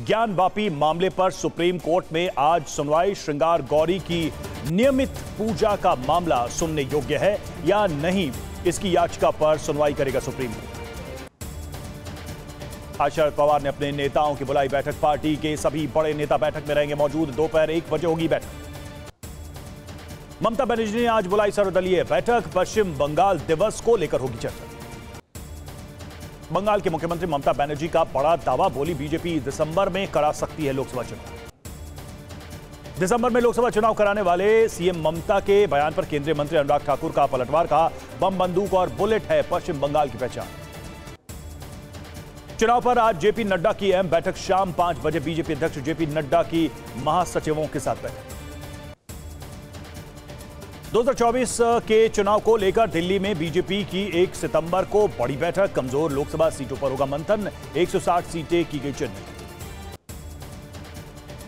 ज्ञानवापी मामले पर supreme court में आज सुनवाई। श्रृंगार गौरी की नियमित पूजा का मामला सुनने योग्य है या नहीं, इसकी याचिका पर सुनवाई करेगा सुप्रीम कोर्ट। आज शरद पवार ने अपने नेताओं की बुलाई बैठक। पार्टी के सभी बड़े नेता बैठक में रहेंगे मौजूद। दोपहर 1 बजे होगी बैठक। ममता बनर्जी ने आज बुलाई सर्वदलीय बैठक। पश्चिम बंगाल दिवस को लेकर होगी चर्चा। बंगाल के मुख्यमंत्री ममता बनर्जी का बड़ा दावा, बोली बीजेपी दिसंबर में करा सकती है लोकसभा चुनाव। दिसंबर में लोकसभा चुनाव कराने वाले सीएम ममता के बयान पर केंद्रीय मंत्री अनुराग ठाकुर का पलटवार। कहा, बम बंदूक और बुलेट है पश्चिम बंगाल की पहचान। चुनाव पर आज जेपी नड्डा की अहम बैठक। शाम 5 बजे बीजेपी अध्यक्ष जेपी नड्डा की महासचिवों के साथ बैठक। 2024 के चुनाव को लेकर दिल्ली में बीजेपी की 1 सितंबर को बड़ी बैठक। कमजोर लोकसभा सीटों पर होगा मंथन। 160 सीटें की गई चिन्हित।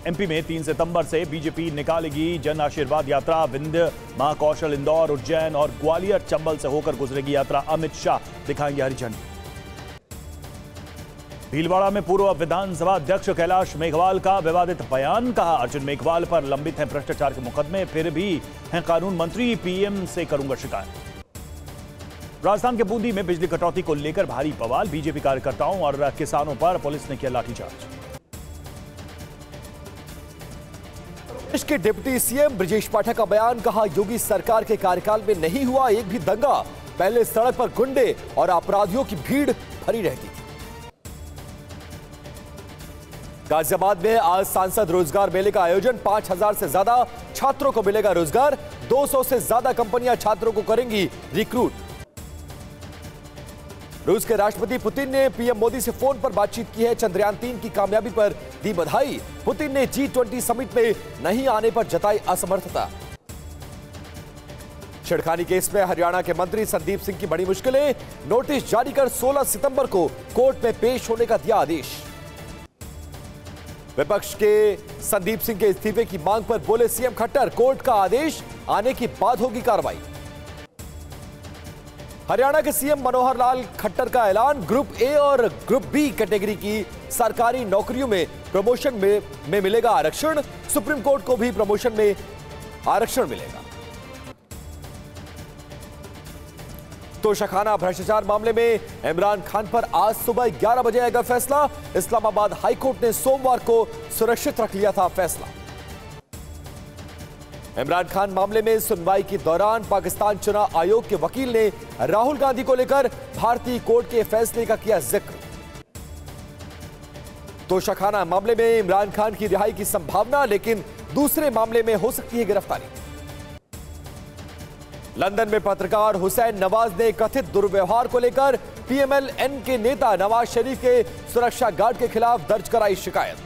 एमपी में 3 सितंबर से बीजेपी निकालेगी जन आशीर्वाद यात्रा। विंध्य, महाकौशल, इंदौर, उज्जैन और ग्वालियर, चंबल से होकर गुजरेगी यात्रा। अमित शाह दिखाएंगे हरी झंडी। भीलवाड़ा में पूर्व विधानसभा अध्यक्ष कैलाश मेघवाल का विवादित बयान। कहा, अर्जुन मेघवाल पर लंबित हैं भ्रष्टाचार के मुकदमे, फिर भी हैं कानून मंत्री, पीएम से करूंगा शिकायत। राजस्थान के बूंदी में बिजली कटौती को लेकर भारी बवाल। बीजेपी कार्यकर्ताओं और किसानों पर पुलिस ने किया लाठीचार्ज। प्रदेश के डिप्टी सीएम ब्रजेश पाठक का बयान। कहा, योगी सरकार के कार्यकाल में नहीं हुआ एक भी दंगा। पहले सड़क पर गुंडे और अपराधियों की भीड़ भरी रहती। गाजियाबाद में आज सांसद रोजगार मेले का आयोजन। 5000 से ज्यादा छात्रों को मिलेगा रोजगार। 200 से ज्यादा कंपनियां छात्रों को करेंगी रिक्रूट। रूस के राष्ट्रपति पुतिन ने पीएम मोदी से फोन पर बातचीत की है। चंद्रयान 3 की कामयाबी पर दी बधाई। पुतिन ने G20 समिट में नहीं आने पर जताई असमर्थता। छिड़खानी केस में हरियाणा के मंत्री संदीप सिंह की बड़ी मुश्किलें। नोटिस जारी कर 16 सितंबर को कोर्ट में पेश होने का दिया आदेश। विपक्ष के संदीप सिंह के इस्तीफे की मांग पर बोले सीएम खट्टर, कोर्ट का आदेश आने के बाद होगी कार्रवाई। हरियाणा के सीएम मनोहर लाल खट्टर का ऐलान, ग्रुप ए और ग्रुप बी कैटेगरी की सरकारी नौकरियों में प्रमोशन में मिलेगा आरक्षण। सुप्रीम कोर्ट को भी प्रमोशन में आरक्षण मिलेगा। तोशाखाना भ्रष्टाचार मामले में इमरान खान पर आज सुबह 11 बजे आएगा फैसला। इस्लामाबाद हाईकोर्ट ने सोमवार को सुरक्षित रख लिया था फैसला। इमरान खान मामले में सुनवाई के दौरान पाकिस्तान चुनाव आयोग के वकील ने राहुल गांधी को लेकर भारतीय कोर्ट के फैसले का किया जिक्र। तोशाखाना मामले में इमरान खान की रिहाई की संभावना, लेकिन दूसरे मामले में हो सकती है गिरफ्तारी। लंदन में पत्रकार हुसैन नवाज ने कथित दुर्व्यवहार को लेकर पीएमएल-एन के नेता नवाज शरीफ के सुरक्षा गार्ड के खिलाफ दर्ज कराई शिकायत।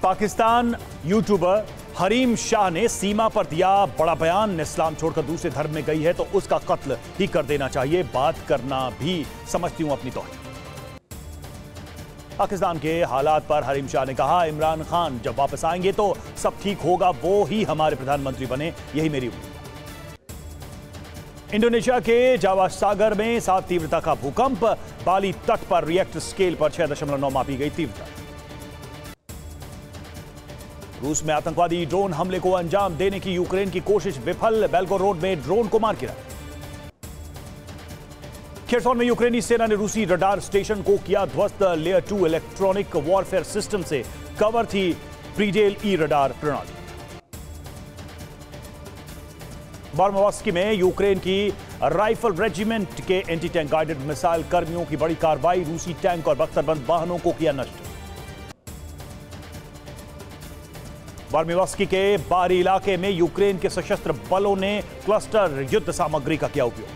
पाकिस्तान यूट्यूबर हरीम शाह ने सीमा पर दिया बड़ा बयान। इस्लाम छोड़कर दूसरे धर्म में गई है तो उसका कत्ल ही कर देना चाहिए। बात करना भी समझती हूं अपनी तौहीन। पाकिस्तान के हालात पर हरीम शाह ने कहा, इमरान खान जब वापस आएंगे तो सब ठीक होगा, वो ही हमारे प्रधानमंत्री बने, यही मेरी उम्मीद। इंडोनेशिया के जावा सागर में 7 तीव्रता का भूकंप। बाली तट पर रिएक्टर स्केल पर 6.9 मापी गई तीव्रता। रूस में आतंकवादी ड्रोन हमले को अंजाम देने की यूक्रेन की कोशिश विफल। बेल्गोरोड में ड्रोन को मार गिरा। खेरसौन में यूक्रेनी सेना ने रूसी रडार स्टेशन को किया ध्वस्त। लेयर 2 इलेक्ट्रॉनिक वॉरफेयर सिस्टम से कवर थी प्रीडेल ई रडार प्रणाली। बार्मावास्की में यूक्रेन की राइफल रेजिमेंट के एंटी टैंक गाइडेड मिसाइल कर्मियों की बड़ी कार्रवाई। रूसी टैंक और बख्तरबंद वाहनों को किया नष्ट। बार्मावास्की के बाहरी इलाके में यूक्रेन के सशस्त्र बलों ने क्लस्टर युद्ध सामग्री का किया उपयोग।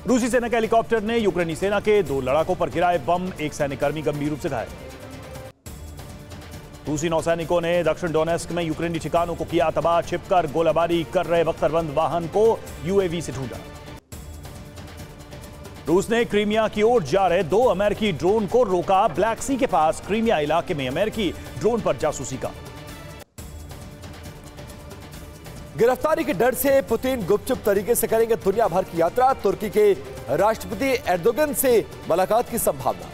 रूसी सेना के हेलीकॉप्टर ने यूक्रेनी सेना के 2 लड़ाकों पर गिराए बम। एक सैन्यकर्मी गंभीर रूप से घायल। रूसी नौसैनिकों ने दक्षिण डोनेस्क में यूक्रेनी ठिकानों को किया तबाह। छिपकर गोलाबारी कर रहे बख्तरबंद वाहन को यूएवी से ढूंढा। रूस ने क्रीमिया की ओर जा रहे 2 अमेरिकी ड्रोन को रोका। ब्लैक सी के पास क्रीमिया इलाके में अमेरिकी ड्रोन पर जासूसी का। गिरफ्तारी के डर से पुतिन गुपचुप तरीके से करेंगे दुनिया भर की यात्रा। तुर्की के राष्ट्रपति एर्दोगन से मुलाकात की संभावना।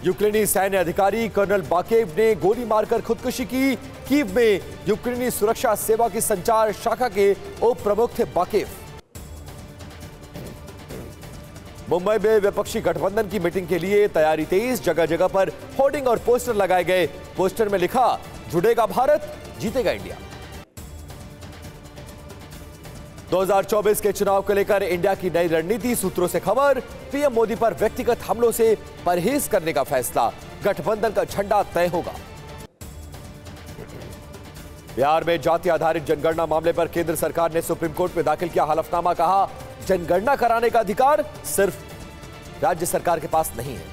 यूक्रेनी सैन्य अधिकारी कर्नल बाकेव ने गोली मारकर खुदकुशी की। कीव में यूक्रेनी सुरक्षा सेवा की संचार शाखा के उप प्रमुख थे बाकेव। मुंबई में विपक्षी गठबंधन की मीटिंग के लिए तैयारी तेज। जगह जगह पर होर्डिंग और पोस्टर लगाए गए। पोस्टर में लिखा, जुड़ेगा भारत, जीतेगा इंडिया। 2024 के चुनाव को लेकर इंडिया की नई रणनीति। सूत्रों से खबर, पीएम मोदी पर व्यक्तिगत हमलों से परहेज करने का फैसला। गठबंधन का झंडा तय होगा। बिहार में जाति आधारित जनगणना मामले पर केंद्र सरकार ने सुप्रीम कोर्ट में दाखिल किया हलफनामा। कहा, जनगणना कराने का अधिकार सिर्फ राज्य सरकार के पास नहीं है।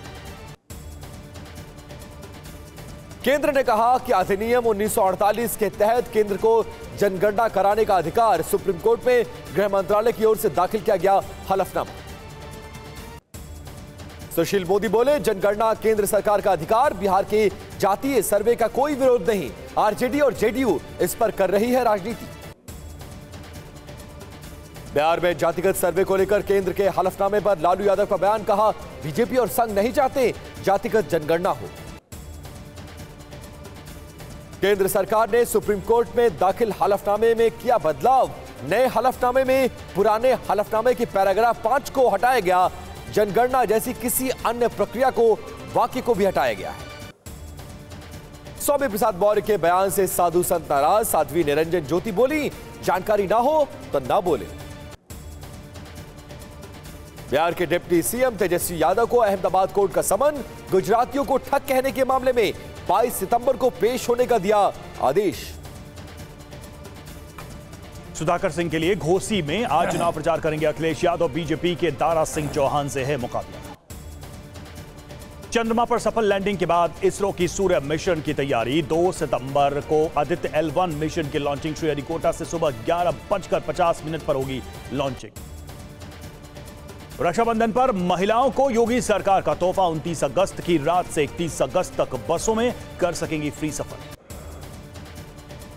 केंद्र ने कहा कि अधिनियम 1948 के तहत केंद्र को जनगणना कराने का अधिकार। सुप्रीम कोर्ट में गृह मंत्रालय की ओर से दाखिल किया गया हलफनामा। सुशील मोदी बोले, जनगणना केंद्र सरकार का अधिकार। बिहार के जातीय सर्वे का कोई विरोध नहीं। आरजेडी और जेडीयू इस पर कर रही है राजनीति। बिहार में जातिगत सर्वे को लेकर केंद्र के हलफनामे पर लालू यादव का बयान। कहा, बीजेपी और संघ नहीं चाहते जातिगत जनगणना हो। केंद्र सरकार ने सुप्रीम कोर्ट में दाखिल हलफनामे में किया बदलाव। नए हलफनामे में पुराने हलफनामे के पैराग्राफ 5 को हटाया गया। जनगणना जैसी किसी अन्य प्रक्रिया को वाक्य को भी हटाया गया है। स्वामी प्रसाद मौर्य के बयान से साधु संत नाराज। साध्वी निरंजन ज्योति बोली, जानकारी ना हो तो ना बोले। बिहार के डिप्टी सीएम तेजस्वी यादव को अहमदाबाद कोर्ट का समन। गुजरातियों को ठग कहने के मामले में 22 सितंबर को पेश होने का दिया आदेश। सुधाकर सिंह के लिए घोसी में आज चुनाव प्रचार करेंगे अखिलेश यादव। बीजेपी के दारा सिंह चौहान से है मुकाबला। चंद्रमा पर सफल लैंडिंग के बाद इसरो की सूर्य मिशन की तैयारी। 2 सितंबर को आदित्य L1 मिशन की लॉन्चिंग। श्रीहरिकोटा से सुबह 11:50 पर होगी लॉन्चिंग। रक्षाबंधन पर महिलाओं को योगी सरकार का तोहफा। 29 अगस्त की रात से 31 अगस्त तक बसों में कर सकेंगी फ्री सफर।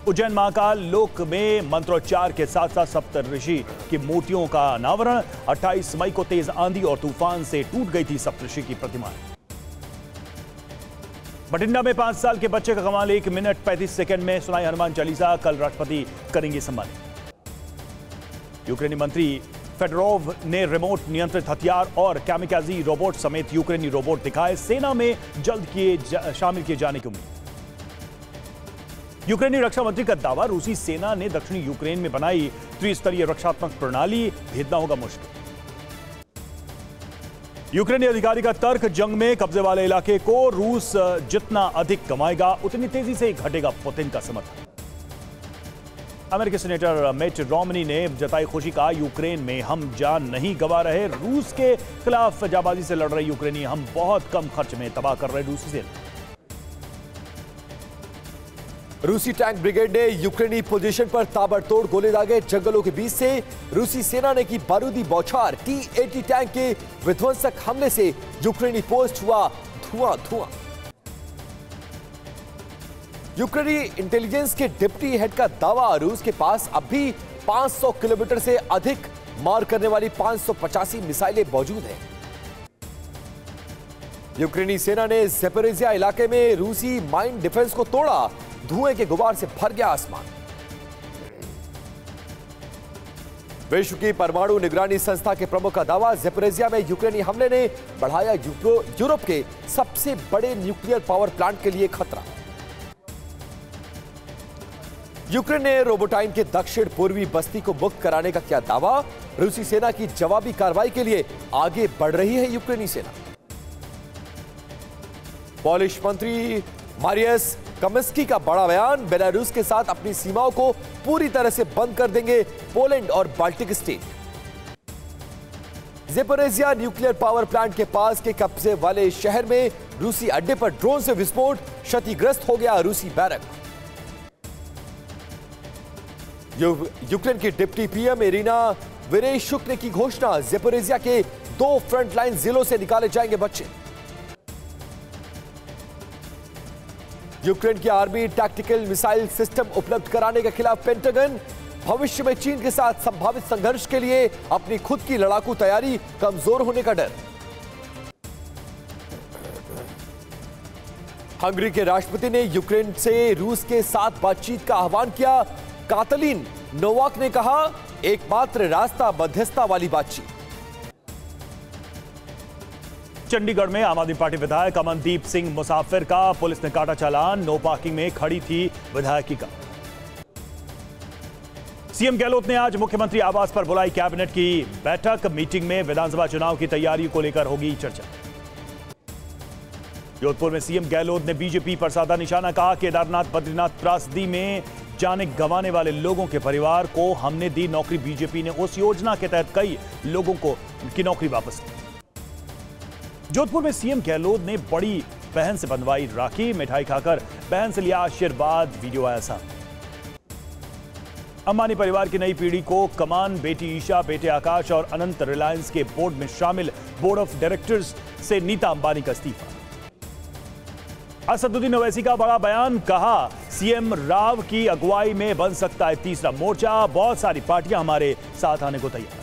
उज्जैन महाकाल लोक में मंत्रोच्चार के साथ साथ सप्त ऋषि की मूर्तियों का अनावरण। 28 मई को तेज आंधी और तूफान से टूट गई थी सप्तऋषि की प्रतिमाएं। बठिंडा में 5 साल के बच्चे का कमाल। 1 मिनट 35 सेकंड में सुनाई हनुमान चालीसा। कल राष्ट्रपति करेंगे सम्मानित। यूक्रेनी मंत्री फेडरोव ने रिमोट नियंत्रित हथियार और कैमिकाजी रोबोट समेत यूक्रेनी रोबोट दिखाए। सेना में जल्द शामिल किए जाने की उम्मीद। यूक्रेनी रक्षा मंत्री का दावा, रूसी सेना ने दक्षिणी यूक्रेन में बनाई त्रिस्तरीय रक्षात्मक प्रणाली, भेदना होगा मुश्किल। यूक्रेनी अधिकारी का तर्क, जंग में कब्जे वाले इलाके को रूस जितना अधिक कमाएगा उतनी तेजी से घटेगा पुतिन का समर्थन। अमेरिकी सीनेटर मिच रोमनी ने जताई खुशी। कहा, यूक्रेन में हम जान नहीं गंवा रहे। रूस के खिलाफ जाबाजी से लड़ रहे यूक्रेनी हम बहुत कम खर्च में तबाह कर रहे रूसी सेना। रूसी टैंक ब्रिगेड ने यूक्रेनी पोजीशन पर ताबड़तोड़ गोले दागे। जंगलों के बीच से रूसी सेना ने की बारूदी बौछार। T-80 टैंक के विध्वंसक हमले से यूक्रेनी पोस्ट हुआ धुआं धुआं। यूक्रेनी इंटेलिजेंस के डिप्टी हेड का दावा, रूस के पास अब भी 500 किलोमीटर से अधिक मार करने वाली 585 मिसाइलें मौजूद हैं। यूक्रेनी सेना ने ज़ेपोरिज़िया इलाके में रूसी माइन डिफेंस को तोड़ा। धुएं के गुबार से भर गया आसमान। विश्व की परमाणु निगरानी संस्था के प्रमुख का दावा, ज़ेपोरिज़िया में यूक्रेनी हमले ने बढ़ाया यूरोप के सबसे बड़े न्यूक्लियर पावर प्लांट के लिए खतरा। यूक्रेन ने रोबोटाइन के दक्षिण पूर्वी बस्ती को मुक्त कराने का किया दावा। रूसी सेना की जवाबी कार्रवाई के लिए आगे बढ़ रही है यूक्रेनी सेना। पोलिश मंत्री मारियस कमिस्की का बड़ा बयान, बेलारूस के साथ अपनी सीमाओं को पूरी तरह से बंद कर देंगे पोलैंड और Baltic state. Zaporizhzhia nuclear power plant के पास के कब्जे वाले शहर में रूसी अड्डे पर ड्रोन से विस्फोट, क्षतिग्रस्त हो गया रूसी बैरक। यूक्रेन की डिप्टी पीएम इरिना वेरेशुक ने की घोषणा, ज़ेपोरिज़िया के 2 फ्रंटलाइन जिलों से निकाले जाएंगे बच्चे। यूक्रेन की आर्मी टैक्टिकल मिसाइल सिस्टम उपलब्ध कराने के खिलाफ पेंटागन। भविष्य में चीन के साथ संभावित संघर्ष के लिए अपनी खुद की लड़ाकू तैयारी, कमजोर होने का डर। हंगरी के राष्ट्रपति ने यूक्रेन से रूस के साथ बातचीत का आह्वान किया। कातलीन नोवाक ने कहा, एकमात्र रास्ता मध्यस्थता वाली बातचीत। चंडीगढ़ में आम आदमी पार्टी विधायक अमनदीप सिंह मुसाफिर का पुलिस ने काटा चालान। नो पार्किंग में खड़ी थी विधायकी कार। सीएम गहलोत ने आज मुख्यमंत्री आवास पर बुलाई कैबिनेट की बैठक। मीटिंग में विधानसभा चुनाव की तैयारी को लेकर होगी चर्चा। जोधपुर में सीएम गहलोत ने बीजेपी पर साधा निशाना। कहा, केदारनाथ बद्रीनाथ त्रासदी में जाने गंवाने वाले लोगों के परिवार को हमने दी नौकरी। बीजेपी ने उस योजना के तहत कई लोगों को की नौकरी वापस ली। जोधपुर में सीएम गहलोत ने बड़ी बहन से बंधवाई राखी। मिठाई खाकर बहन से लिया आशीर्वाद। वीडियो आया सामने। अंबानी परिवार की नई पीढ़ी को कमान। बेटी ईशा, बेटे आकाश और अनंत रिलायंस के बोर्ड में शामिल। बोर्ड ऑफ डायरेक्टर्स से नीता अंबानी का इस्तीफा। असदुद्दीन ओवैसी का बड़ा बयान। कहा, सीएम राव की अगुवाई में बन सकता है तीसरा मोर्चा। बहुत सारी पार्टियां हमारे साथ आने को तैयार।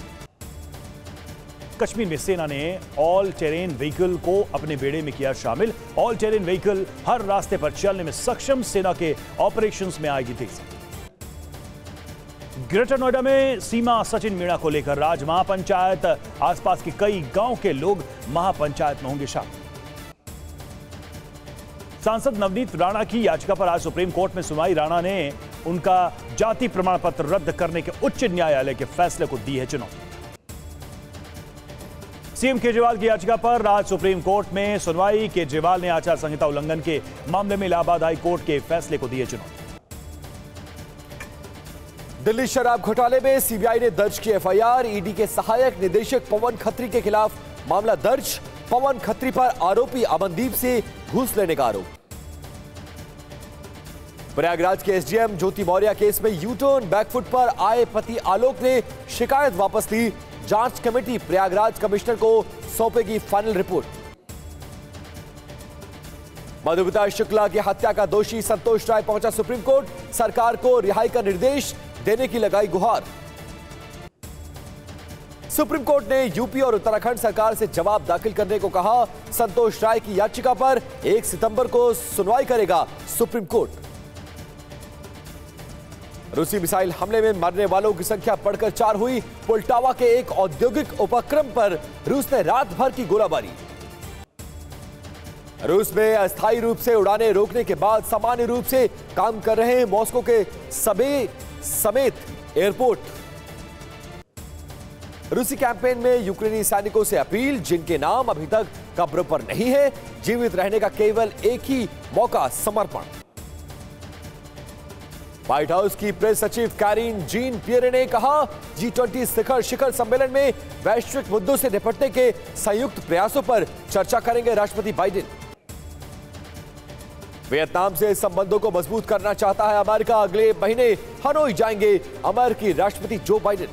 कश्मीर में सेना ने ऑल टेरेन व्हीकल को अपने बेड़े में किया शामिल। ऑल टेरेन व्हीकल हर रास्ते पर चलने में सक्षम। सेना के ऑपरेशंस में आएगी तेजी। ग्रेटर नोएडा में सीमा सचिन मीणा को लेकर राज महापंचायत। आसपास के कई गांव के लोग महापंचायत में होंगे शामिल। सांसद नवनीत राणा की याचिका पर आज सुप्रीम कोर्ट में सुनवाई। राणा ने उनका जाति प्रमाण पत्र रद्द करने के उच्च न्यायालय के फैसले को दी है चुनौती। सीएम केजरीवाल की याचिका पर आज सुप्रीम कोर्ट में सुनवाई। केजरीवाल ने आचार संहिता उल्लंघन के मामले में इलाहाबाद हाई कोर्ट के फैसले को दी है चुनौती। दिल्ली शराब घोटाले में सीबीआई ने दर्ज की एफआईआर। ईडी के सहायक निदेशक पवन खत्री के खिलाफ मामला दर्ज। पवन खत्री पर आरोपी अमनदीप से घूस लेने का आरोप। प्रयागराज के एसडीएम ज्योति मौर्य केस में यूटर्न। बैकफुट पर आए पति आलोक ने शिकायत वापस ली। जांच कमेटी प्रयागराज कमिश्नर को सौंपेगी फाइनल रिपोर्ट। मधुमिता शुक्ला की हत्या का दोषी संतोष राय पहुंचा सुप्रीम कोर्ट। सरकार को रिहाई का निर्देश देने की लगाई गुहार। सुप्रीम कोर्ट ने यूपी और उत्तराखंड सरकार से जवाब दाखिल करने को कहा। संतोष राय की याचिका पर 1 सितंबर को सुनवाई करेगा सुप्रीम कोर्ट। रूसी मिसाइल हमले में मरने वालों की संख्या बढ़कर 4 हुई। पोल्टावा के एक औद्योगिक उपक्रम पर रूस ने रात भर की गोलाबारी। रूस में अस्थायी रूप से उड़ानें रोकने के बाद सामान्य रूप से काम कर रहे हैं मॉस्को के समेत एयरपोर्ट। रूसी कैंपेन में यूक्रेनी सैनिकों से अपील, जिनके नाम अभी तक कब्र पर नहीं है, जीवित रहने का केवल एक ही मौका, समर्पण। व्हाइट हाउस की प्रेस सचिव कैरिन जीन पियरे ने कहा, G20 शिखर सम्मेलन में वैश्विक मुद्दों से निपटने के संयुक्त प्रयासों पर चर्चा करेंगे राष्ट्रपति बाइडेन। वियतनाम से संबंधों को मजबूत करना चाहता है अमेरिका। अगले महीने हनोई जाएंगे अमेरिकी राष्ट्रपति जो बाइडेन।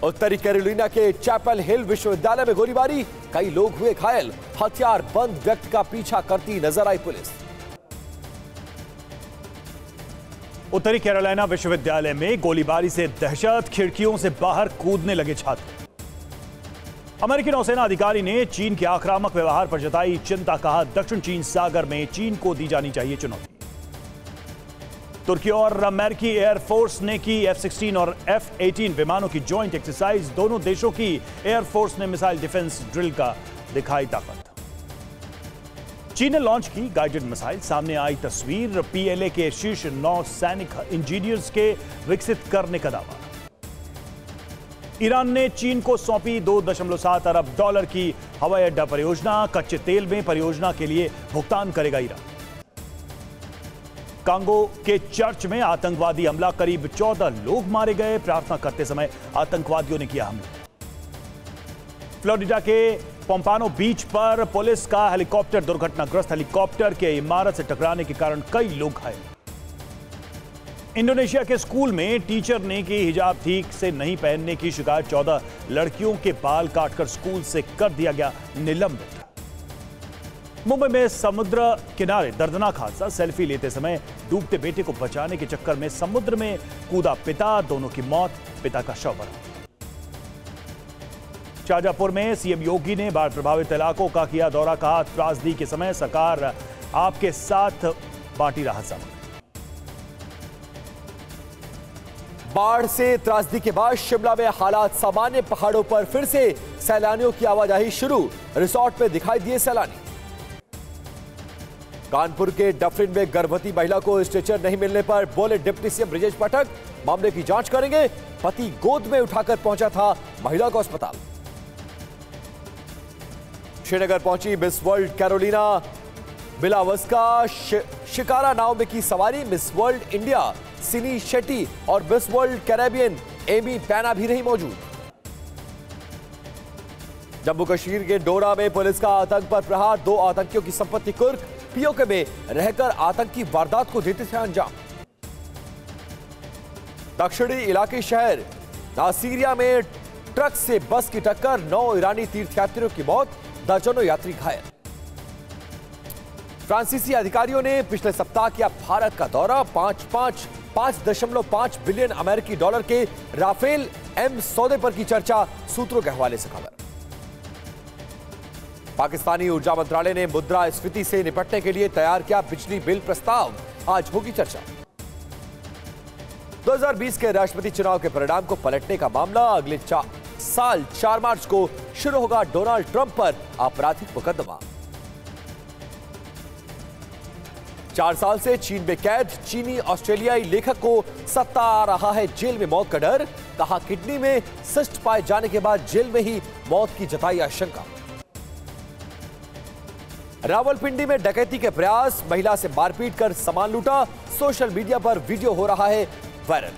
उत्तरी कैरोलिना के चैपल हिल विश्वविद्यालय में गोलीबारी, कई लोग हुए घायल। हथियार बंद व्यक्ति का पीछा करती नजर आई पुलिस। उत्तरी कैरोलिना विश्वविद्यालय में गोलीबारी से दहशत, खिड़कियों से बाहर कूदने लगे छात्र। अमेरिकी नौसेना अधिकारी ने चीन के आक्रामक व्यवहार पर जताई चिंता। कहा, दक्षिण चीन सागर में चीन को दी जानी चाहिए चुनौती। तुर्की और अमेरिकी एयरफोर्स ने की F-16 और F-18 विमानों की जॉइंट एक्सरसाइज। दोनों देशों की एयरफोर्स ने मिसाइल डिफेंस ड्रिल का दिखाई ताकत। चीन ने लॉन्च की गाइडेड मिसाइल। सामने आई तस्वीर, PLA के शीर्ष 9 सैनिक इंजीनियर्स के विकसित करने का दावा। ईरान ने चीन को सौंपी $2.7 अरब की हवाई अड्डा परियोजना। कच्चे तेल में परियोजना के लिए भुगतान करेगा ईरान। कांगो के चर्च में आतंकवादी हमला, करीब 14 लोग मारे गए। प्रार्थना करते समय आतंकवादियों ने किया हमला। फ्लोरिडा के पोम्पानो बीच पर पुलिस का हेलीकॉप्टर दुर्घटनाग्रस्त। हेलीकॉप्टर के इमारत से टकराने के कारण कई लोग घायल। इंडोनेशिया के स्कूल में टीचर ने की हिजाब ठीक से नहीं पहनने की शिकायत। 14 लड़कियों के बाल काटकर स्कूल से कर दिया गया निलंबित। मुंबई में समुद्र किनारे दर्दनाक हादसा। सेल्फी लेते समय डूबते बेटे को बचाने के चक्कर में समुद्र में कूदा पिता, दोनों की मौत, पिता का शव बरामद। शाहजहांपुर में सीएम योगी ने बाढ़ प्रभावित इलाकों का किया दौरा। कहा, त्रासदी के समय सरकार आपके साथ, बांटी राहत सामग्री। बाढ़ से त्रासदी के बाद शिमला में हालात सामान्य। पहाड़ों पर फिर से सैलानियों की आवाजाही शुरू। रिसोर्ट में दिखाई दिए सैलानी। कानपुर के डफरिन में गर्भवती महिला को स्ट्रेचर नहीं मिलने पर बोले डिप्टी सीएम ब्रजेश पाठक, मामले की जांच करेंगे। पति गोद में उठाकर पहुंचा था महिला को अस्पताल। श्रीनगर पहुंची miss world Karolina Bielawska. Shikara नाव में की सवारी। मिस वर्ल्ड इंडिया सिनी शेट्टी और मिस वर्ल्ड कैरेबियन एमी पैना भी रही मौजूद। जम्मू कश्मीर के डोडा में पुलिस का आतंक पर प्रहार। 2 आतंकियों की संपत्ति कुर्क। पीओके में रहकर आतंकी वारदात को देते थे अंजाम। दक्षिणी इलाके शहर नासीरिया में ट्रक से बस की टक्कर। 9 ईरानी तीर्थयात्रियों की मौत, दर्जनों यात्री घायल। फ्रांसीसी अधिकारियों ने पिछले सप्ताह किया भारत का दौरा। 5.5 बिलियन अमेरिकी डॉलर के राफेल एम सौदे पर की चर्चा। सूत्रों के हवाले से खबर। पाकिस्तानी ऊर्जा मंत्रालय ने मुद्रास्फीति से निपटने के लिए तैयार किया बिजली बिल प्रस्ताव। आज होगी चर्चा। 2020 के राष्ट्रपति चुनाव के परिणाम को पलटने का मामला। अगले साल 4 मार्च को शुरू होगा डोनाल्ड ट्रंप पर आपराधिक मुकदमा। 4 साल से चीन में कैद चीनी ऑस्ट्रेलियाई लेखक को सत्ता आ रहा है जेल में मौत का डर। कहा, किडनी में सिस्ट पाए जाने के बाद जेल में ही मौत की जताई आशंका। रावलपिंडी में डकैती के प्रयास। महिला से मारपीट कर सामान लूटा। सोशल मीडिया पर वीडियो हो रहा है वायरल।